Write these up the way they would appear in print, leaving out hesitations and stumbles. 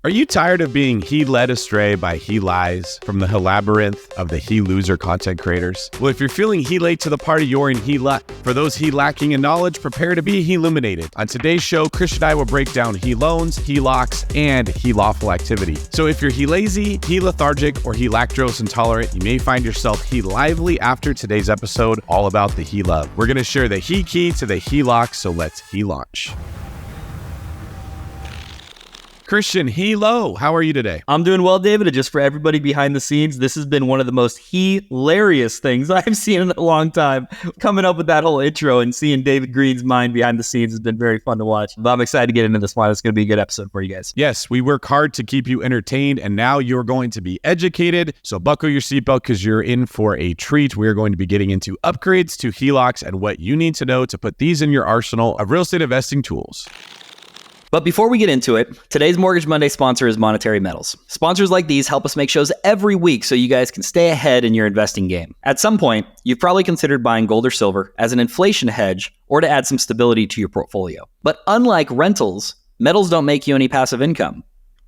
Are you tired of being led astray by lies from the labyrinth of the loser content creators? Well, if you're feeling late to the party, you're in luck. For those lacking in knowledge, prepare to be illuminated. On today's show, Chris and I will break down loans, HELOCs, and lawful activity. So if you're lazy, lethargic, or lactose intolerant, you may find yourself lively after today's episode all about the love. We're going to share the key to the HELOC, so let's launch. Christian, hello. How are you today? I'm doing well, David. And just for everybody behind the scenes, this has been one of the most hilarious things I've seen in a long time. Coming up with that whole intro and seeing David Green's mind behind the scenes has been very fun to watch. But I'm excited to get into this one. It's going to be a good episode for you guys. Yes, we work hard to keep you entertained, and now you're going to be educated. So buckle your seatbelt because you're in for a treat. We're going to be getting into upgrades to HELOCs and what you need to know to put these in your arsenal of real estate investing tools. But before we get into it, today's Mortgage Monday sponsor is Monetary Metals. Sponsors like these help us make shows every week so you guys can stay ahead in your investing game. At some point, you've probably considered buying gold or silver as an inflation hedge or to add some stability to your portfolio. But unlike rentals, metals don't make you any passive income.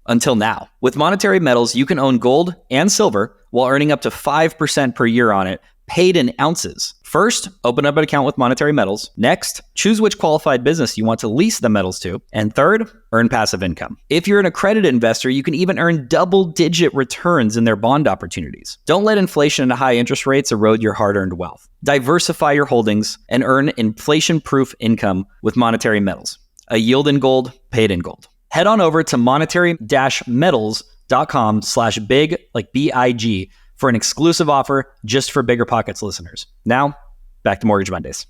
Until now. With Monetary Metals, you can own gold and silver while earning up to 5% per year on it, paid in ounces. First, open up an account with Monetary Metals. Next, choose which qualified business you want to lease the metals to. And third, earn passive income. If you're an accredited investor, you can even earn double-digit returns in their bond opportunities. Don't let inflation and high interest rates erode your hard-earned wealth. Diversify your holdings and earn inflation-proof income with Monetary Metals. A yield in gold, paid in gold. Head on over to monetary-metals.com/big, like B-I-G, for an exclusive offer just for BiggerPockets listeners. Now, back to Mortgage Mondays.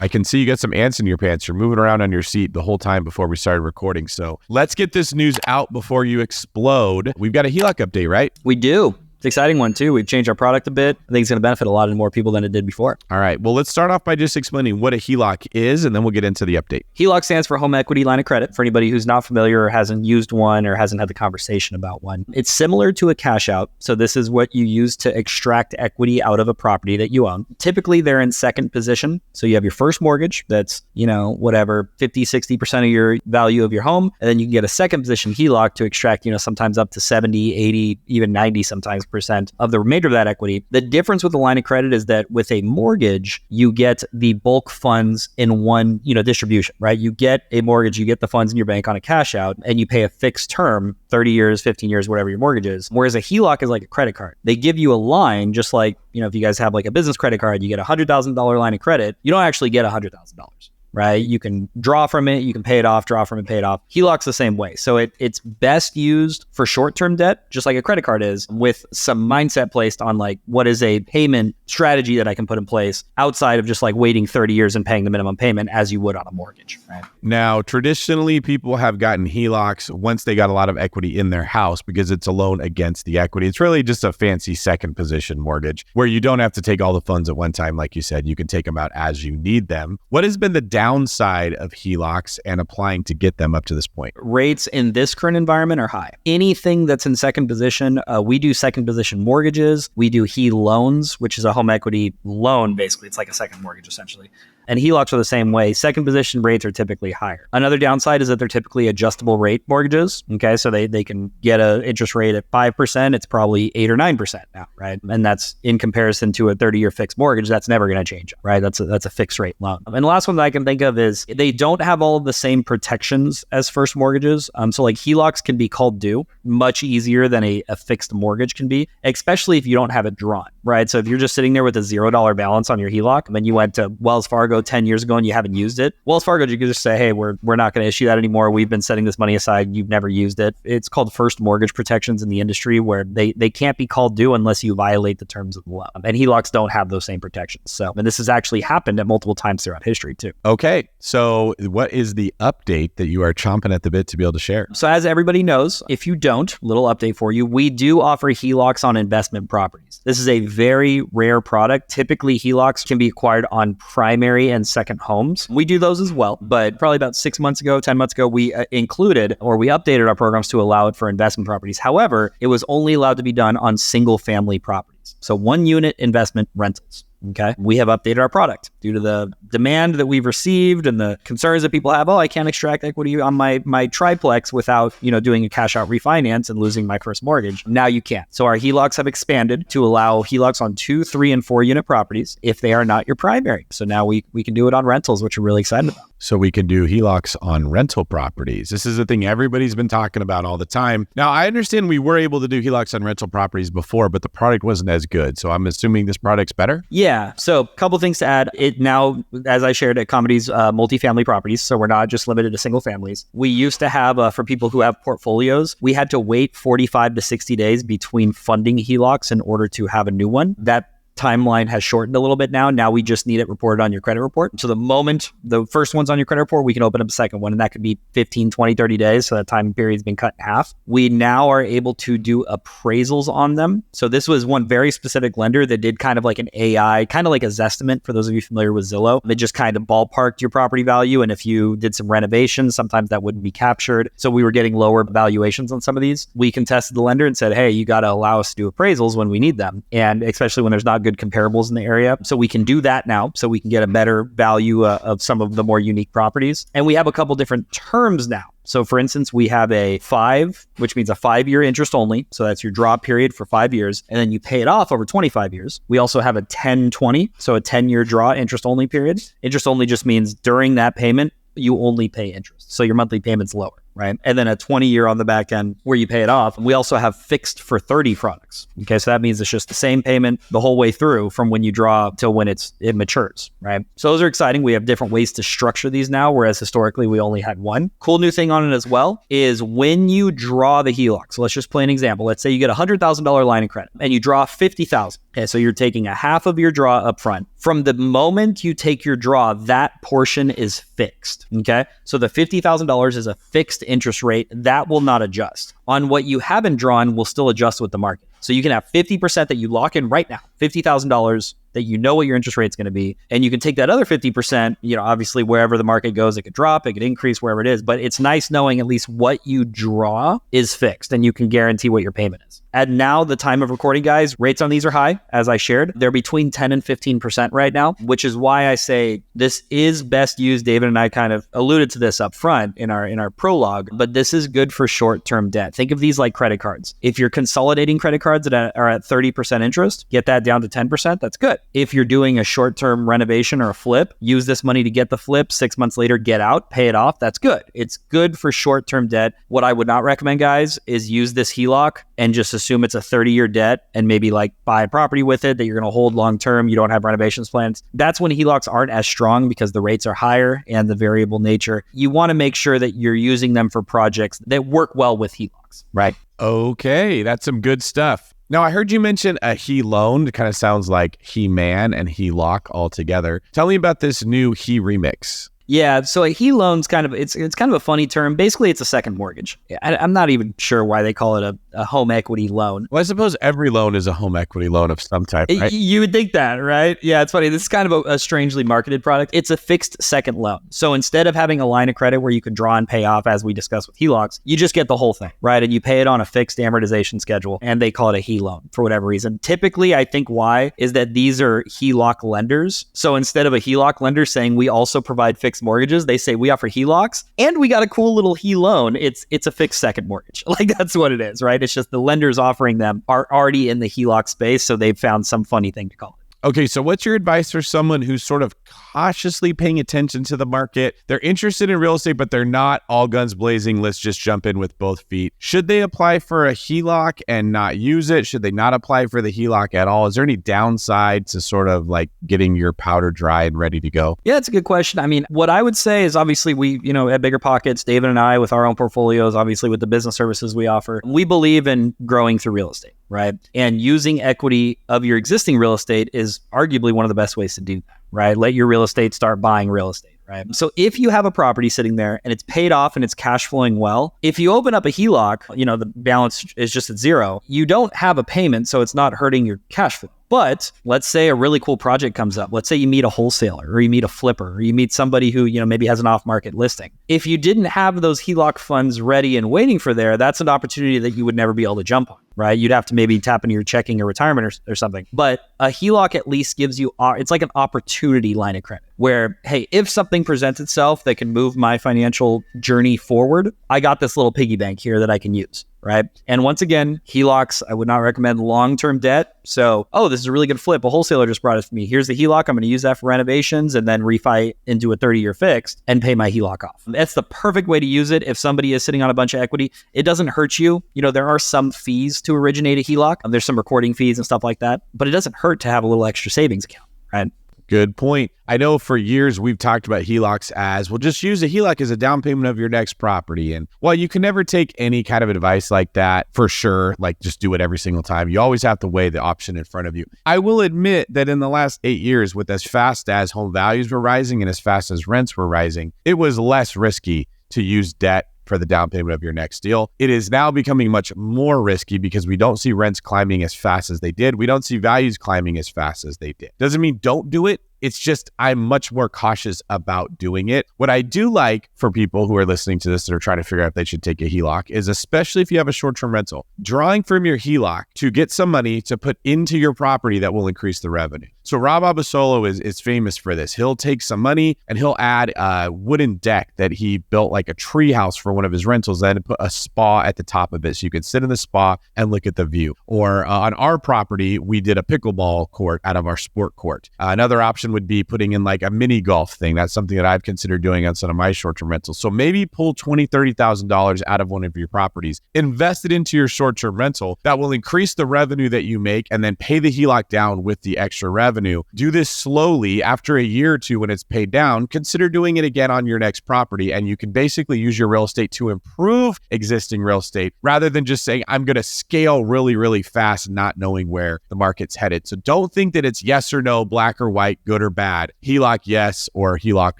I can see you got some ants in your pants. You're moving around on your seat the whole time before we started recording. So let's get this news out before you explode. We've got a HELOC update, right? We do. It's an exciting one too. We've changed our product a bit. I think it's going to benefit a lot more people than it did before. All right. Well, let's start off by just explaining what a HELOC is, and then we'll get into the update. HELOC stands for Home Equity Line of Credit. For anybody who's not familiar or hasn't used one or hasn't had the conversation about one, it's similar to a cash out. So this is what you use to extract equity out of a property that you own. Typically, they're in second position. So you have your first mortgage that's, whatever, 50, 60% of your value of your home. And then you can get a second position HELOC to extract, sometimes up to 70, 80, even 90 sometimes percent of the remainder of that equity. The difference with the line of credit is that with a mortgage, you get the bulk funds in one, distribution, right? You get a mortgage, you get the funds in your bank on a cash out, and you pay a fixed term, 30 years, 15 years, whatever your mortgage is. Whereas a HELOC is like a credit card. They give you a line, just like, if you guys have like a business credit card, you get a $100,000 line of credit. You don't actually get $100,000. Right? You can draw from it, you can pay it off, draw from it, pay it off. HELOC's the same way. So it's best used for short-term debt, just like a credit card is, with some mindset placed on like, what is a payment strategy that I can put in place outside of just like waiting 30 years and paying the minimum payment as you would on a mortgage, right? Now, traditionally, people have gotten HELOCs once they got a lot of equity in their house because it's a loan against the equity. It's really just a fancy second position mortgage where you don't have to take all the funds at one time. Like you said, you can take them out as you need them. What has been the downside of HELOCs and applying to get them up to this point? Rates in this current environment are high. Anything that's in second position, we do second position mortgages. We do loans, which is a home equity loan. Basically, it's like a second mortgage essentially. And HELOCs are the same way. Second position rates are typically higher. Another downside is that they're typically adjustable rate mortgages. Okay, so they can get an interest rate at 5%. It's probably 8 or 9% now, right? And that's in comparison to a 30-year fixed mortgage. That's never going to change, right? That's a fixed rate loan. And the last one that I can think of is they don't have all of the same protections as first mortgages. So like HELOCs can be called due much easier than a fixed mortgage can be, especially if you don't have it drawn, right? So if you're just sitting there with a $0 balance on your HELOC, and then you went to Wells Fargo 10 years ago and you haven't used it, Wells Fargo, you could just say, hey, we're not going to issue that anymore. We've been setting this money aside. You've never used it. It's called first mortgage protections in the industry, where they can't be called due unless you violate the terms of the loan. And HELOCs don't have those same protections. So, and this has actually happened at multiple times throughout history too. Okay. So what is the update that you are chomping at the bit to be able to share? So as everybody knows, if you don't, little update for you, we do offer HELOCs on investment properties. This is a very rare product. Typically, HELOCs can be acquired on primary and second homes. We do those as well, but probably about 10 months ago, we included or we updated our programs to allow it for investment properties. However, it was only allowed to be done on single family properties. So one unit investment rentals. Okay. We have updated our product due to the demand that we've received and the concerns that people have. Oh, I can't extract equity on my triplex without, doing a cash out refinance and losing my first mortgage. Now you can. So our HELOCs have expanded to allow HELOCs on 2, 3, and 4 unit properties if they are not your primary. So now we can do it on rentals, which we're really excited about. So we can do HELOCs on rental properties. This is the thing everybody's been talking about all the time. Now, I understand we were able to do HELOCs on rental properties before, but the product wasn't as good. So I'm assuming this product's better? Yeah. So a couple things to add. It now, as I shared, accommodates multifamily properties. So we're not just limited to single families. We used to have, for people who have portfolios, we had to wait 45 to 60 days between funding HELOCs in order to have a new one. That timeline has shortened a little bit now. Now we just need it reported on your credit report. So the moment the first one's on your credit report, we can open up a second one, and that could be 15, 20, 30 days. So that time period's been cut in half. We now are able to do appraisals on them. So this was one very specific lender that did kind of like an AI, kind of like a Zestimate for those of you familiar with Zillow. They just kind of ballparked your property value. And if you did some renovations, sometimes that wouldn't be captured. So we were getting lower valuations on some of these. We contested the lender and said, hey, you got to allow us to do appraisals when we need them. And especially when there's not good comparables in the area. So we can do that now. So we can get a better value of some of the more unique properties. And we have a couple different terms now. So for instance, we have a 5, which means a 5-year interest only. So that's your draw period for 5 years. And then you pay it off over 25 years. We also have a 10-20. So a 10-year draw interest only period. Interest only just means during that payment, you only pay interest. So your monthly payment's lower. Right. And then a 20-year on the back end where you pay it off. We also have fixed for 30 products. Okay. So that means it's just the same payment the whole way through from when you draw till when it matures. Right. So those are exciting. We have different ways to structure these now, whereas historically we only had one. Cool new thing on it as well is when you draw the HELOC. So let's just play an example. Let's say you get a $100,000 line of credit and you draw $50,000. Okay. So you're taking a half of your draw up front. From the moment you take your draw, that portion is fixed. Okay. So the $50,000 is a fixed interest rate that will not adjust. On what you haven't drawn will still adjust with the market. So you can have 50% that you lock in right now, $50,000 that you know what your interest rate is going to be. And you can take that other 50%, obviously wherever the market goes, it could drop, it could increase, wherever it is. But it's nice knowing at least what you draw is fixed and you can guarantee what your payment is. At now, the time of recording, guys, rates on these are high, as I shared. They're between 10 and 15% right now, which is why I say this is best used. David and I kind of alluded to this up front in our prologue, but this is good for short-term debt. Think of these like credit cards. If you're consolidating credit cards that are at 30% interest, get that down to 10%, that's good. If you're doing a short-term renovation or a flip, use this money to get the flip, 6 months later, get out, pay it off, that's good. It's good for short-term debt. What I would not recommend, guys, is use this HELOC and just assume it's a 30-year debt and maybe like buy a property with it that you're going to hold long-term. You don't have renovations plans. That's when HELOCs aren't as strong because the rates are higher and the variable nature. You want to make sure that you're using them for projects that work well with HELOCs. Right. Okay, that's some good stuff. Now, I heard you mention a He Loan. It kind of sounds like He-Man and HELOC all together. Tell me about this new He Remix. Yeah, so a HELOC's kind of it's kind of a funny term. Basically, it's a second mortgage. I'm not even sure why they call it a home equity loan. Well, I suppose every loan is a home equity loan of some type, right? You would think that, right? Yeah, it's funny. This is kind of a strangely marketed product. It's a fixed second loan. So instead of having a line of credit where you can draw and pay off, as we discussed with HELOCs, you just get the whole thing, right? And you pay it on a fixed amortization schedule, and they call it a He Loan for whatever reason. Typically, I think why is that these are HELOC lenders. So instead of a HELOC lender saying we also provide fixed mortgages, they say we offer HELOCs and we got a cool little He Loan. It's a fixed second mortgage. Like that's what it is, right? It's just the lenders offering them are already in the HELOC space, so they've found some funny thing to call it. Okay, so what's your advice for someone who's sort of cautiously paying attention to the market? They're interested in real estate, but they're not all guns blazing. Let's just jump in with both feet. Should they apply for a HELOC and not use it? Should they not apply for the HELOC at all? Is there any downside to sort of like getting your powder dry and ready to go? Yeah, it's a good question. I mean, what I would say is obviously we, at BiggerPockets, David and I with our own portfolios, obviously with the business services we offer, we believe in growing through real estate, right? And using equity of your existing real estate is arguably one of the best ways to do that, right? Let your real estate start buying real estate, right? So if you have a property sitting there and it's paid off and it's cash flowing well, if you open up a HELOC, the balance is just at zero, you don't have a payment, so it's not hurting your cash flow. But let's say a really cool project comes up. Let's say you meet a wholesaler or you meet a flipper or you meet somebody who, maybe has an off-market listing. If you didn't have those HELOC funds ready and waiting for that's an opportunity that you would never be able to jump on, right? You'd have to maybe tap into your checking or retirement or something. But a HELOC at least gives you, it's like an opportunity line of credit where, hey, if something presents itself that can move my financial journey forward, I got this little piggy bank here that I can use, right? And once again, HELOCs, I would not recommend long-term debt. So, this is a really good flip. A wholesaler just brought it to me. Here's the HELOC. I'm going to use that for renovations and then refi into a 30-year fixed and pay my HELOC off. That's the perfect way to use it. If somebody is sitting on a bunch of equity, it doesn't hurt you. There are some fees to originate a HELOC. There's some recording fees and stuff like that, but it doesn't hurt to have a little extra savings account, right? Good point. I know for years we've talked about HELOCs as, well, just use a HELOC as a down payment of your next property. And while you can never take any kind of advice like that for sure, like just do it every single time, you always have to weigh the option in front of you. I will admit that in the last 8 years, with as fast as home values were rising and as fast as rents were rising, it was less risky to use debt for the down payment of your next deal. It is now becoming much more risky because we don't see rents climbing as fast as they did. We don't see values climbing as fast as they did. Doesn't mean don't do it. It's just I'm much more cautious about doing it. What I do like for people who are listening to this that are trying to figure out if they should take a HELOC is, especially if you have a short-term rental, drawing from your HELOC to get some money to put into your property that will increase the revenue. So Rob Abasolo is famous for this. He'll take some money and he'll add a wooden deck that he built like a tree house for one of his rentals, then put a spa at the top of it so you can sit in the spa and look at the view. Or on our property, we did a pickleball court out of our sport court. Another option would be putting in like a mini golf thing. That's something that I've considered doing on some of my short-term rentals. So maybe pull $20,000, $30,000 out of one of your properties, invest it into your short-term rental. That will increase the revenue that you make and then pay the HELOC down with the extra revenue. Do this slowly. After a year or two, when it's paid down, consider doing it again on your next property. And you can basically use your real estate to improve existing real estate rather than just saying, I'm going to scale really, really fast, not knowing where the market's headed. So don't think that it's yes or no, black or white, good or bad, HELOC yes or HELOC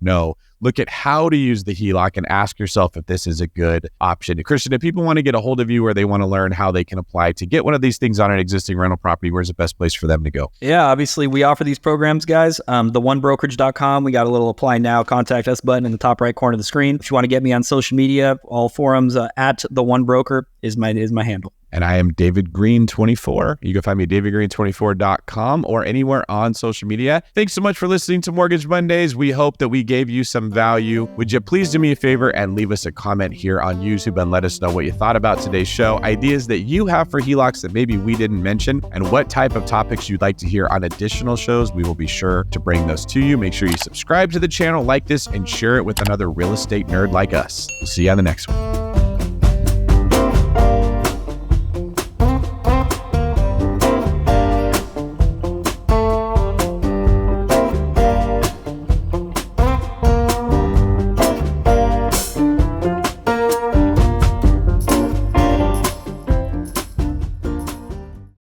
no. Look at how to use the HELOC and ask yourself if this is a good option. Christian, if people want to get a hold of you or they want to learn how they can apply to get one of these things on an existing rental property, where's the best place for them to go? Yeah, obviously we offer these programs, guys. The1brokerage.com. We got a little apply now, contact us button in the top right corner of the screen. If you want to get me on social media, all forums at the1broker is my handle. And I am David Green 24. You can find me at davidgreen24.com or anywhere on social media. Thanks so much for listening to Mortgage Mondays. We hope that we gave you some value. Would you please do me a favor and leave us a comment here on YouTube and let us know what you thought about today's show, ideas that you have for HELOCs that maybe we didn't mention, and what type of topics you'd like to hear on additional shows. We will be sure to bring those to you. Make sure you subscribe to the channel, like this, and share it with another real estate nerd like us. We'll see you on the next one.